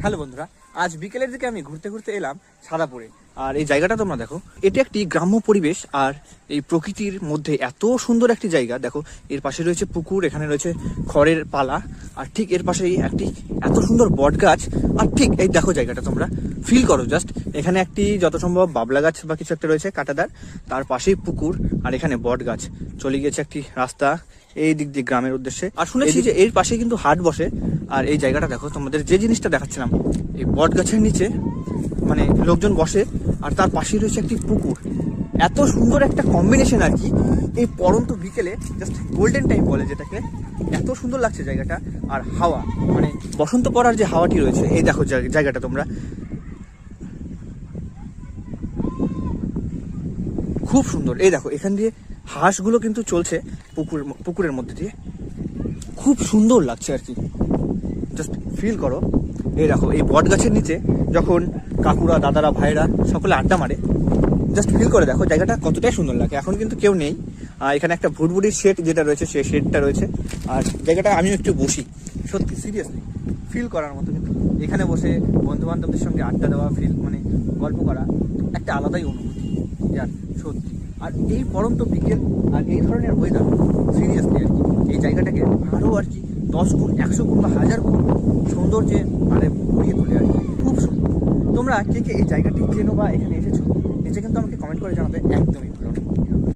Hello বন্ধুরা, আজ বিকেলের দিকে আমি ঘুরতে ঘুরতে এলাম সাদাপুরে। আর এই জায়গাটা তোমরা দেখো, এটি একটি গ্রাম্য পরিবেশ আর এই প্রকৃতির মধ্যে এত সুন্দর একটি জায়গা। দেখো, এর পাশে রয়েছে পুকুর, এখানে রয়েছে খড়ের পালা, আর ঠিক এর পাশেই একটি এত সুন্দর বট গাছ। আর ঠিক এই দেখো জায়গাটা তোমরা ফিল করো জাস্ট। এখানে একটি যত সম্ভব বাবলা গাছ বা কিছু একটা রয়েছে কাঁটাদার, তার পাশেই পুকুর, আর এখানে বট গাছ। চলে গিয়েছে একটি রাস্তা এই দিক দিয়ে গ্রামের উদ্দেশ্যে। আর শুনেছি যে এর পাশে কিন্তু হাট বসে। আর এই জায়গাটা দেখো, তোমাদের যে জিনিসটা দেখাচ্ছিলাম, এই বট গাছের নিচে মানে লোকজন বসে, আর তার পাশেই রয়েছে একটি পুকুর। এত সুন্দর একটা কম্বিনেশন আর কি, এই পরন্ত বিকেলে জাস্ট গোল্ডেন টাইম বলে যেটাকে। এত সুন্দর লাগছে জায়গাটা। আর হাওয়া, মানে বসন্ত পড়ার যে হাওয়াটি রয়েছে, এই দেখো জায়গাটা তোমরা, খুব সুন্দর। এই দেখো, এখান দিয়ে হাঁসগুলো কিন্তু চলছে পুকুরের মধ্যে দিয়ে, খুব সুন্দর লাগছে আর কি। জাস্ট ফিল করো। এই দেখো, এই বট গাছের নিচে যখন কাকুরা, দাদারা, ভাইরা সকলে আড্ডা মারে, জাস্ট ফিল করে দেখো জায়গাটা কতটাই সুন্দর লাগে। এখন কিন্তু কেউ নেই, এখানে একটা ভুটভুটির শেড যেটা রয়েছে, সেই শেডটা রয়েছে। আর জায়গাটা আমিও একটু বসি, সত্যি সিরিয়াসলি ফিল করার মতো। কিন্তু এখানে বসে বন্ধু বান্ধবদের সঙ্গে আড্ডা দেওয়া, ফিল মানে গল্প করা, একটা আলাদাই অনুভূতি যার, সত্যি। আর এই পরন্ত বিকেল আর এই ধরনের ওয়েদার, সিরিয়াসলি আর কি এই জায়গাটাকে আরও আর কি 10 গুণ, 100 গুণ বা 1000 গুণ সৌন্দর্যে মানে ভরিয়ে তোলে আর কি। খুব সুন্দর। তোমরা কে কে এই জায়গাটি চেনো বা এখানে এসেছো, নিচে কিন্তু আমাকে কমেন্ট করে জানাবে, একদমই ভালো।